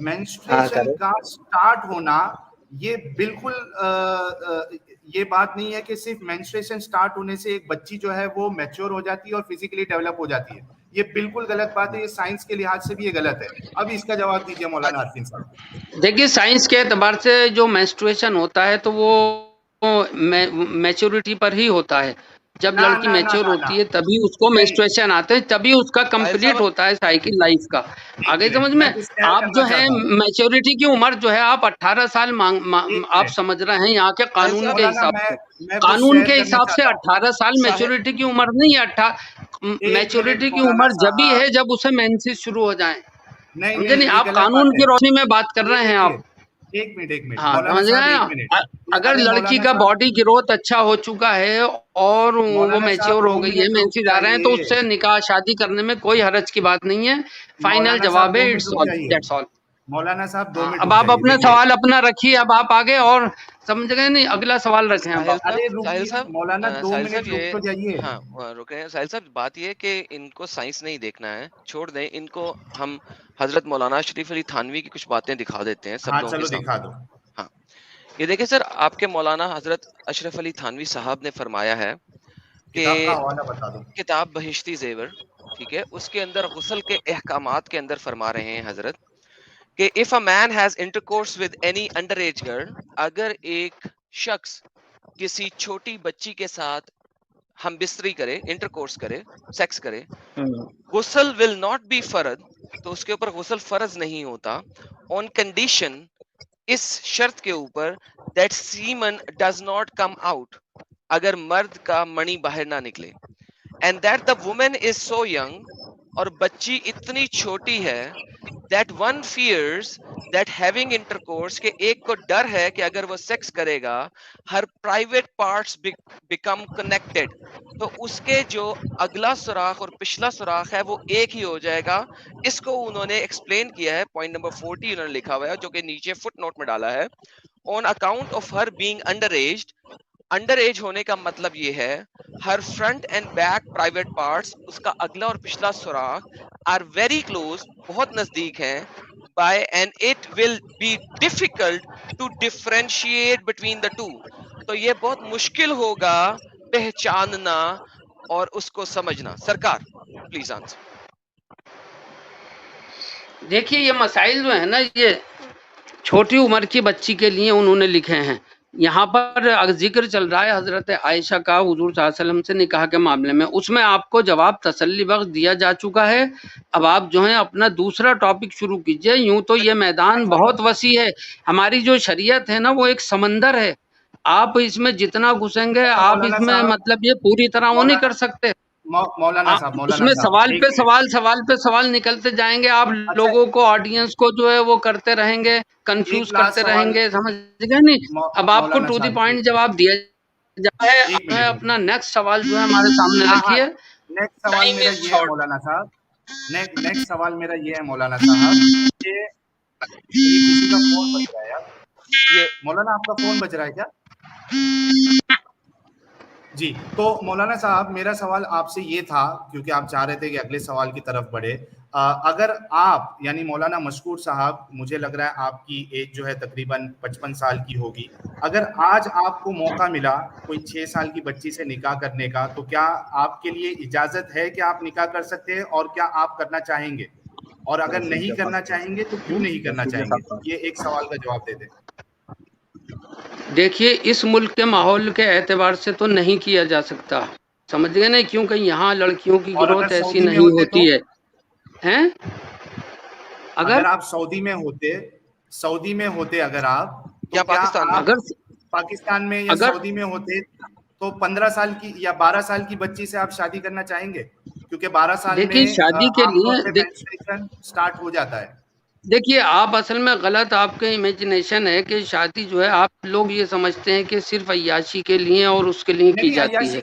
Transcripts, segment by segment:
Menstruation کا start ہونا یہ بالکل یہ بات نہیں ہے کہ صرف مینسٹریشن سٹارٹ ہونے سے ایک بچی جو ہے وہ میچور ہو جاتی ہے اور فزیکلی ڈیولپ ہو جاتی ہے. یہ بالکل غلط بات ہے, یہ سائنس کے لحاظ سے بھی یہ غلط ہے. اب اس کا جواب دیجیے مولانا عارفین صاحب. دیکھیے سائنس کے اعتبار سے جو مینسٹریشن ہوتا ہے تو وہ میچورٹی پر ہی ہوتا ہے. جب لڑکی میچور ہوتی ہے تبھی اس کو مینسٹریشن آتے ہیں, تبھی اس کا کمپلیٹ ہوتا ہے سائیکل لائف کا. آگے سمجھ میں آپ جو ہے میچورٹی کی عمر جو ہے آپ 18 سال آپ سمجھ رہے ہیں یہاں کے قانون کے حساب سے, قانون کے حساب سے 18 سال میچورٹی کی عمر نہیں ہے. میچورٹی کی عمر جبھی ہے جب اسے مینسز شروع ہو جائیں. سمجھے نہیں, آپ قانون کی روشنی میں بات کر رہے ہیں آپ. ایک منٹ ہاں سمجھ گئے. اگر لڑکی کا باڈی گروتھ اچھا ہو چکا ہے اور وہ میچور ہو گئی ہے, مینسز آ رہے ہیں, تو اس سے نکاح شادی کرنے میں کوئی حرج کی بات نہیں ہے. فائنل جواب ہے اٹس آل, دیٹس آل. مولانا صاحب 2 منٹ اب آپ اپنا سوال اپنا رکھیے, اب آپ آگے اور سمجھ گئے نہیں, اگلا سوال رکھیں آپ. مولانا 2 منٹ رک تو جائیے. ہاں رکے ہیں ساحل صاحب. بات یہ ہے کہ ان کو سائنس نہیں دیکھنا ہے, چھوڑ دیں ان کو. ہم حضرت مولانا اشرف علی تھانوی کی کچھ باتیں دکھا دیتے ہیں سب لوگوں کے سامنے. ہاں یہ دیکھیں سر, آپ کے مولانا حضرت اشرف علی تھانوی صاحب نے فرمایا ہے کہ کتاب بہشتی زیور, ٹھیک ہے, اس کے اندر غسل کے احکامات کے اندر فرما رہے ہیں حضرت کہ if a man has intercourse with any underage girl, اگر ایک شخص کسی چھوٹی بچی کے ساتھ ہم بستری کرے, انٹرکورس کرے, سیکس کرے, غسل will not be فرض, تو اس کے اوپر غسل فرض نہیں ہوتا. on condition, اس شرط کے اوپر that semen does not come out, اگر مرد کا منی باہر نہ نکلے, and that the woman is so young, اور بچی اتنی چھوٹی ہے, that one fears that having intercourse, کہ ایک کو ڈر ہے کہ اگر وہ سیکس کرے گا her private parts become connected, تو اس کے جو اگلا سوراخ اور پچھلا سوراخ ہے وہ ایک ہی ہو جائے گا. اس کو انہوں نے ایکسپلین کیا ہے, پوائنٹ نمبر 40 انہوں نے لکھا ہوا ہے جو کہ نیچے فٹ نوٹ میں ڈالا ہے. on account of her being underaged, under age ہونے کا مطلب یہ ہے ہر front and back private parts, اس کا اگلا اور پچھلا سوراخ آر ویری کلوز, بہت نزدیک ہیں, by and it will be difficult to differentiate between the two, تو یہ بہت مشکل ہوگا پہچاننا اور اس کو سمجھنا. سرکار پلیز آنسر. دیکھیے یہ مسائل جو ہے نا, یہ چھوٹی عمر کی بچی کے لیے انہوں نے لکھے ہیں. یہاں پر ذکر چل رہا ہے حضرت عائشہ کا حضور صلی اللہ علیہ وسلم سے نکاح کے معاملے میں, اس میں آپ کو جواب تسلی بخش دیا جا چکا ہے. اب آپ جو ہیں اپنا دوسرا ٹاپک شروع کیجئے. یوں تو یہ میدان بہت وسیع ہے, ہماری جو شریعت ہے نا وہ ایک سمندر ہے, آپ اس میں جتنا گھسیں گے آپ اس میں مطلب یہ پوری طرح وہ نہیں کر سکتے. اس میں سوال پہ سوال نکلتے جائیں گے, آپ لوگوں کو آڈینس کو جو ہے وہ کرتے رہیں گے, کنفیوز کرتے رہیں گے, سمجھ گئے نہیں. اب آپ کو ٹو دی پوائنٹ جواب دیا جائے. اپنا نیکسٹ سوال جو ہے ہمارے سامنے رکھیے. نیکسٹ سوال میرا یہ ہے مولانا صاحب, نیکسٹ سوال میرا یہ ہے مولانا صاحب کہ کسی کا فون بج رہا ہے یار, مولانا آپ کا فون بج رہا ہے کیا؟ جی, تو مولانا صاحب میرا سوال آپ سے یہ تھا, کیونکہ آپ چاہ رہے تھے کہ اگلے سوال کی طرف بڑھے. اگر آپ یعنی مولانا مشکور صاحب, مجھے لگ رہا ہے آپ کی ایج جو ہے تقریباً 55 سال کی ہوگی, اگر آج آپ کو موقع ملا کوئی 6 سال کی بچی سے نکاح کرنے کا, تو کیا آپ کے لیے اجازت ہے کہ آپ نکاح کر سکتے ہیں, اور کیا آپ کرنا چاہیں گے, اور اگر نہیں کرنا چاہیں گے تو کیوں نہیں کرنا چاہیں گے؟ یہ ایک سوال کا جواب دے دیں. دیکھیے اس ملک کے ماحول کے اعتبار سے تو نہیں کیا جا سکتا, سمجھ گئے نہیں, کیونکہ یہاں لڑکیوں کی گروتھ ایسی نہیں ہوتی ہے. اگر آپ سعودی میں ہوتے اگر آپ, تو پاکستان میں یا سعودی میں ہوتے تو 15 سال کی یا 12 سال کی بچی سے آپ شادی کرنا چاہیں گے؟ کیونکہ 12 سال میں شادی کے لیے مینسٹریشن سٹارٹ ہو جاتا ہے. دیکھیے آپ اصل میں غلط آپ کے امیجنیشن ہے کہ شادی جو ہے آپ لوگ یہ سمجھتے ہیں کہ صرف عیاشی کے لیے اور اس کے لیے کی جاتی ہے.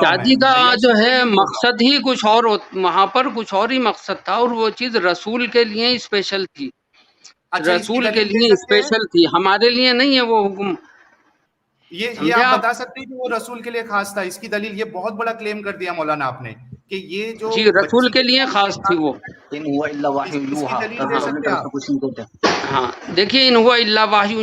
شادی کا جو ہے مقصد ہی کچھ اور, وہاں پر کچھ اور ہی مقصد تھا, اور وہ چیز رسول کے لیے اسپیشل تھی, رسول کے لیے اسپیشل تھی, ہمارے لیے نہیں ہے وہ حکم. یہ آپ بتا سکتے ہیں کہ وہ رسول کے لیے خاص تھا؟ اس کی دلیل, یہ بہت بڑا کلیم کر دیا مولانا آپ نے کہ یہ جو جی رسول کے لیے خاص تھی وہ. ہاں دیکھیے ان ہوا الا وحی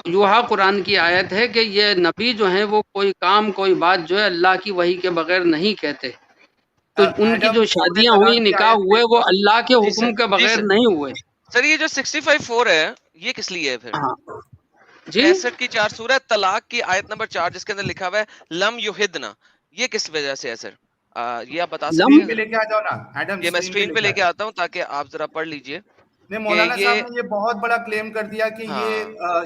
یوحا قرآن کی آیت ہے کہ یہ نبی جو ہیں وہ کوئی کام کوئی بات جو ہے اللہ کی وحی کے بغیر نہیں کہتے. تو ان کی جو شادیاں ہوئی نکاح ہوئے وہ اللہ کے حکم کے بغیر نہیں ہوئے. سر یہ جو 65:4 ہے یہ کس لیے ہے پھر؟ ہاں جی 65 کی 4 سورہ طلاق کی آیت نمبر 4 جس کے اندر لکھا ہوا ہے لم یحدنا، یہ کس وجہ سے ہے سر؟ یہ آپ بتا سکتے ہیں؟ پہ لے کے آ جاؤ نا ایڈم، یہ میں اسکرین پہ لے کے آتا ہوں تاکہ آپ ذرا پڑھ لیجئے. نہیں مولانا صاحب نے یہ بہت بڑا کلیم کر دیا کہ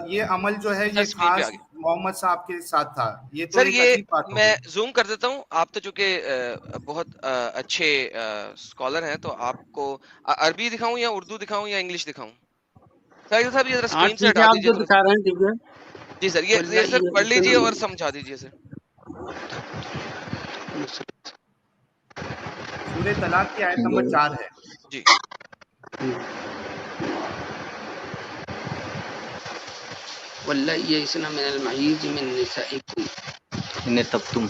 یہ عمل جو ہے یہ خاص محمد صاحب کے ساتھ تھا. یہ تو سر ایک یہ عجیب بات ہو میں گئی. زوم کر دیتا ہوں. آپ تو چونکہ بہت اچھے اسکالر ہیں تو آپ کو عربی دکھاؤں یا اردو دکھاؤں یا انگلش دکھاؤں؟ سر صاحب یہ ذرا اسکرین سے ہٹا دیجیے. آپ جو دکھا رہے ہیں ٹھیک ہے جی سر یہ سر پڑھ لیجیے اور سمجھا دیجیے سر. سورہ طلاق کی آیت نمبر 4 ہے. جی واللہ یئسن من المحیض من نسائکم ان تبتم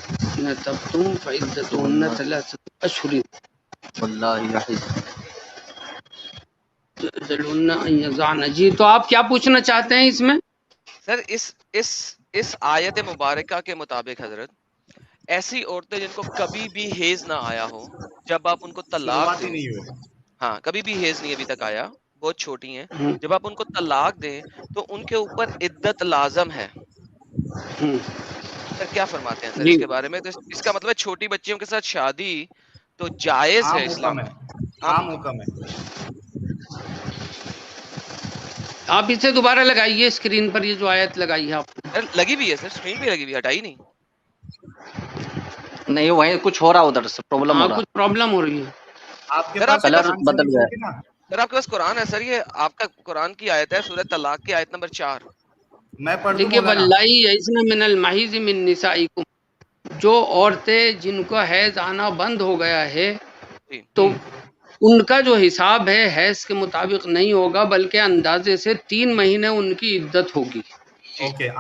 فعدتهن 3 اشہر واللہ یحض ذلون ان یضعن. جی تو آپ کیا پوچھنا چاہتے ہیں اس میں؟ سر اس آیت مبارکہ کے مطابق حضرت ایسی عورتیں جن کو کبھی بھی حیض نہ آیا ہو جب آپ ان کو طلاق دیں، ہاں کبھی بھی حیض نہیں ابھی تک آیا، بہت چھوٹی ہیں، جب آپ ان کو طلاق دیں تو ان کے اوپر عدت لازم ہے. سر کیا فرماتے ہیں سر اس کے بارے میں؟ تو اس کا مطلب ہے چھوٹی بچیوں کے ساتھ شادی تو جائز ہے اسلام میں، عام حکم ہے. آپ اسے دوبارہ لگائیے اسکرین پر، یہ جو آیت لگائی ہے آپ نے. لگی بھی ہے سر، اسکرین پہ لگی ہوئی، ہٹائی نہیں. نہیں وہیں کچھ ہو رہا ادھر سے پرابلم ہو رہا، کچھ پرابلم ہو رہی ہے. آپ کے پاس کلر بدل گیا. سر آپ کے پاس قرآن ہے سر، یہ آپ کا قرآن کی آیت ہے سورہ طلاق کی آیت نمبر 4. میں پڑھ دوں دیکھیے مولانا. واللہ یئسن من المحیض من نسائکم، جو عورتیں جن کا حیض آنا بند ہو گیا ہے تو ان کا جو حساب ہے حیض کے مطابق نہیں ہوگا بلکہ اندازے سے 3 مہینے ان کی عدت ہوگی.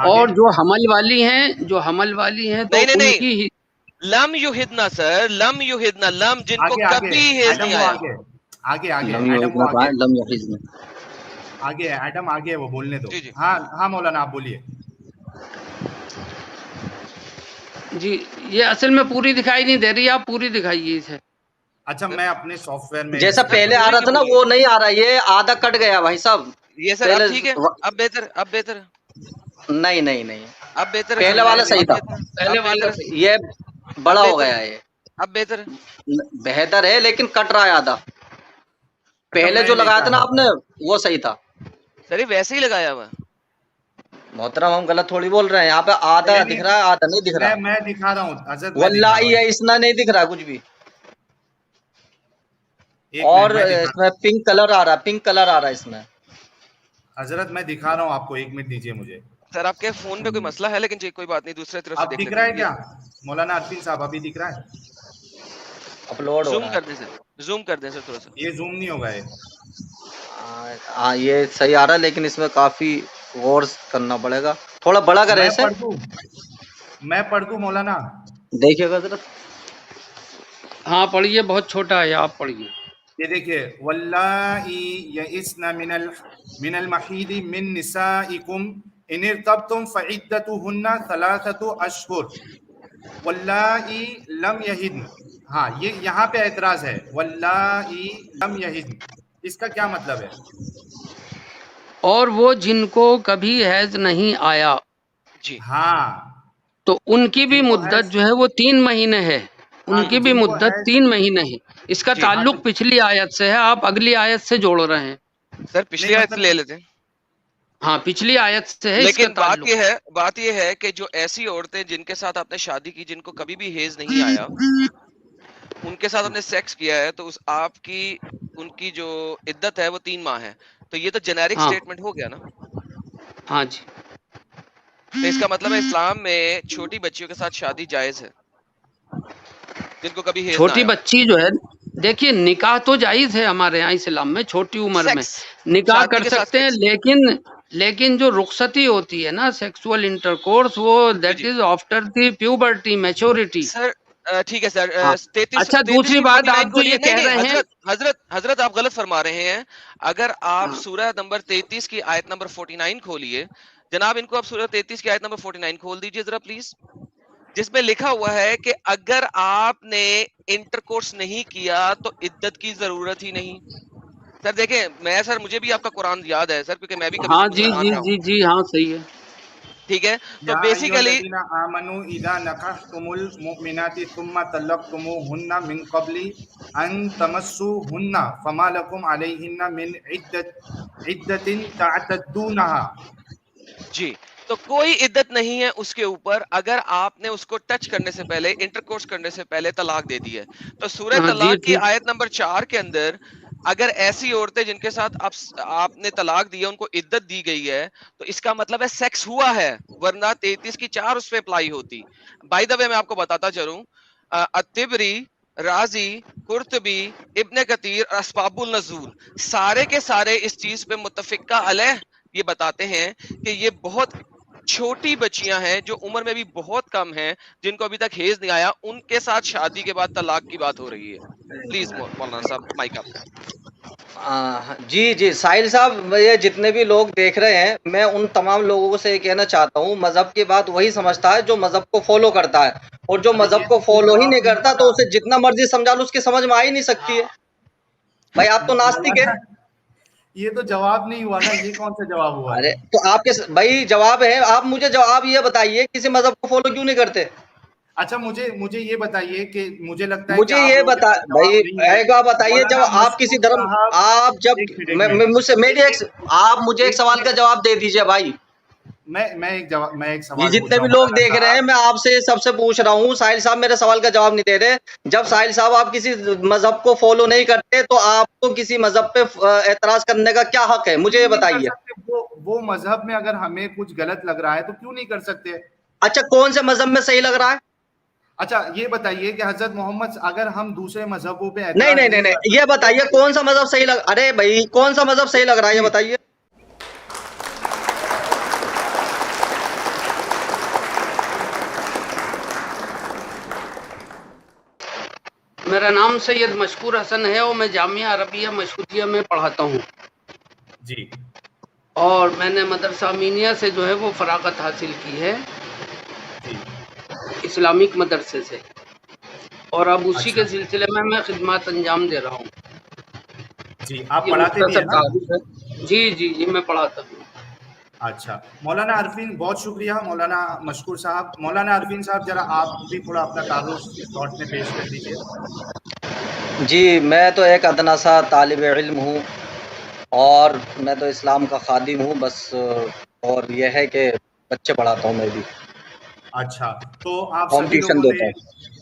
اور جو حمل والی ہیں تو ان کی لم یحدنا سر، لم یحدنا، لم جن کو کبھی حیض نہیں آیا. آگے ایڈم آگے وہ بولنے دو. ہاں مولانا آپ بولیے. جی یہ اصل میں پوری دکھائی نہیں دے رہی، آپ پوری دکھائیے اسے. اچھا میں اپنے سافٹ ویئر میں جیسا پہلے آ رہا تھا نا وہ نہیں آ رہا، یہ آدھا کٹ گیا بھائی صاحب. یہ سر اب ٹھیک ہے، اب بہتر نہیں اب بہتر. پہلے والا صحیح تھا، یہ بڑا ہو گیا. یہ اب بہتر ہے لیکن کٹ رہا ہے آدھا. پہلے جو لگایا تھا نا آپ نے وہ صحیح تھا سر، ویسے ہی لگایا ہوا. محترم ہم غلط تھوڑی بول رہے ہیں، یہاں پہ آدھا دکھ رہا ہے آدھا نہیں دکھ رہا. میں دکھا رہا ہوں واللہ یئسن نہیں دکھ رہا کچھ بھی. اور اس میں پنک کلر آ رہا اس میں. حضرت میں دکھا رہا ہوں آپ کو، 1 منٹ دیجیے مجھے. سر آپ کے فون میں کوئی مسئلہ ہے لیکن کوئی بات نہیں، دوسرے طرف سے دیکھ دیکھ رہا ہے کیا مولانا عرفین صاحب؟ ابھی دکھ رہا ہے؟ اپلوڈ زوم کر دیں سر، زوم کر دیں سر تھوڑا سا. یہ زوم نہیں ہوگا. ہاں یہ صحیح آ رہا ہے لیکن اس میں کافی غور کرنا پڑے گا. تھوڑا بڑا کرے اسے. میں پڑھ دوں مولانا؟ دیکھیے گا ذرا. ہاں پڑھیے، بہت چھوٹا ہے، آپ پڑھیے. یہ دیکھیے واللائی یئسن من المحیض من نسائکم ان ارتبتم فعدتهن 3 اشہر واللائی لم یحضن. ہاں یہ یہاں پہ اعتراض ہے، واللائی لم یحضن، اس کا کیا مطلب ہے؟ اور وہ جن کو کبھی حیض نہیں آیا جی ہاں تو ان کی بھی مدت جو ہے وہ 3 مہینے ہے. ان کی بھی مدت 3 مہینے ہے. اس کا تعلق پچھلی آیت سے ہے، آپ اگلی آیت سے جوڑ رہے ہیں. سر پچھلی آیت سے لے لیتے ہیں. ہاں پچھلی آیت سے ہے. لیکن بات یہ ہے کہ جو ایسی عورتیں جن کے ساتھ آپ نے شادی کی جن کو کبھی بھی حیض نہیں آیا، ان کے ساتھ آپ نے سیکس کیا ہے تو آپ کی ان کی جو عدت ہے وہ 3 ماہ ہے. تو یہ تو جنیرک سٹیٹمنٹ ہو گیا نا. ہاں جی. تو اس کا مطلب ہے اسلام میں چھوٹی بچیوں کے ساتھ شادی جائز ہے جن کو کبھی حیض نہ آیا. چھوٹی بچی جو ہے، دیکھیے نکاح تو جائز ہے ہمارے یہاں اسلام میں، چھوٹی عمر میں نکاح کر سکتے ہیں، لیکن جو رخصتی ہوتی ہے نا سیکسول انٹر کورس، وہ that is after the puberty maturity. Sir ٹھیک ہے سر. ہاں. 33 اچھا دوسری بات آپ جو یہ نہیں کہہ رہے ہیں حضرت آپ غلط فرما رہے ہیں. اگر آپ ہاں. سورہ نمبر 33 کی آیت نمبر 49 کھولیے جناب, ان کو آپ سورہ 33 کی آیت نمبر 49 کھول دیجئے ذرا پلیز, جس میں لکھا ہوا ہے کہ اگر آپ نے انٹر کورس نہیں کیا تو عدت کی ضرورت ہی نہیں. سر دیکھیں, میں سر مجھے بھی آپ کا قرآن یاد ہے سر, کیونکہ میں بھی کبھی ہاں سے جی مسلمان جی رہا ہوں. جی جی ہاں صحیح ہے. ٹھیک ہے, تو یا ایھا بیسیکلی الذین آمنوا اذا نکحتم المؤمنات ثم طلقتموهن من قبل ان تمسوهن فما لكم عليهن من عدة تعتدونها. جی, تو کوئی عدت نہیں ہے اس کے اوپر اگر آپ نے اس کو ٹچ کرنے سے پہلے, انٹر کورس کرنے سے پہلے طلاق دے دی ہے. تو سورہ ہاں جی طلاق کی ٹھیک. آیت نمبر 4 کے اندر اگر ایسی عورتیں جن کے ساتھ آپ نے طلاق دی ہے ان کو عدت دی گئی ہے, تو اس کا مطلب ہے سیکس ہوا ہے, ورنہ 33 کی 4 اس پہ اپلائی ہوتی. بائی دا وے میں آپ کو بتاتا چلوں, الطبری, رازی, قرطبی, ابن کثیر, اسباب النزول سارے کے سارے اس چیز پہ متفقہ علیہ یہ بتاتے ہیں کہ یہ بہت چھوٹی بچیاں ہیں جو عمر میں بھی بہت کم ہیں, جن کو ابھی تک حیض نہیں آیا, ان کے ساتھ شادی کے بعد طلاق کی بات ہو رہی ہے. پلیز مولانا صاحب مائک آپ کا. جی جی ساحل صاحب, یہ جتنے بھی لوگ دیکھ رہے ہیں, میں ان تمام لوگوں سے یہ کہنا چاہتا ہوں, مذہب کی بات وہی سمجھتا ہے جو مذہب کو فالو کرتا ہے, اور جو ابھی مذہب کو یہ فالو ہی جواب نہیں کرتا ہوا تو نا اسے جتنا مرضی سمجھا لو اس کی سمجھ میں آ ہی نہیں سکتی ہے. بھائی آپ تو ناستک ہے. مولانا, یہ تو جواب نہیں ہوا نا, یہ کون سا جواب ہوا ارے ہے؟ تو آپ کے بھائی جواب ہے, آپ مجھے جواب یہ بتائیے کسی مذہب کو فالو کیوں نہیں کرتے. اچھا مجھے یہ بتائیے کہ مجھے لگتا ہے کہ مجھے آپ یہ لوگوں کے بتا پاس بھائی, جواب نہیں ہے. ایک بات بتائیے, جب مولانا آپ کسی مشکور دھرم, صاحب, آپ جب ایک منٹ مجھ سے میری آپ مجھے ایک ایک سوال کا منٹ جواب دے دیجیے بھائی. میں ایک یہ سوال پوچھ جتنے رہا بھی ہوں لوگ مولانا دیکھ رہے ہیں, صاحب. میں آپ سے سب سے پوچھ رہا ہوں, ساحل صاحب میرے سوال کا جواب نہیں دے رہے. جب ساحل صاحب آپ کسی مذہب کو فالو نہیں کرتے تو آپ کو کسی مذہب پہ اعتراض کرنے کا کیا حق ہے, مجھے یہ نہیں کر بتائیے. سکتے, وہ مذہب میں اگر ہمیں کچھ غلط لگ رہا ہے تو کیوں نہیں کر سکتے؟ اچھا کون سے مذہب میں صحیح لگ رہا ہے؟ اچھا یہ بتائیے کہ حضرت محمد, اگر ہم دوسرے مذہبوں پہ نہیں اعتراض نہیں نہیں نہیں کر نہیں, یہ سکتے بتائیے کون سا مذہب صحیح لگ, ارے بھائی کون سا مذہب صحیح لگ رہا ہے یہ جی بتائیے. میرا نام سید مشکور حسن ہے اور میں جامعہ عربیہ مشہودیہ میں پڑھاتا ہوں, جی اور میں نے مدرسہ امینیہ سے جو ہے وہ فراغت حاصل کی ہے, جی اسلامک مدرسے سے, اور اب اسی اچھا کے سلسلے میں خدمات انجام دے رہا ہوں. جی, آپ یہ پڑھاتے بھی ہیں مختصر نا؟ تعارف ہے. جی جی جی میں پڑھاتا ہوں. اچھا مولانا عرفین, بہت شکریہ مولانا مشکور صاحب. مولانا عرفین صاحب ذرا آپ بھی تھوڑا اپنا تعارف اس دور میں پیش کر دیجیے. جی میں تو ایک ادنا سا طالب علم ہوں, اور میں تو اسلام کا خادم ہوں بس, اور یہ ہے کہ بچے پڑھاتا ہوں میں بھی, اچھا, تو آپ ہوم سبھی ٹیوشن لوگوں نے دیتا ہوں.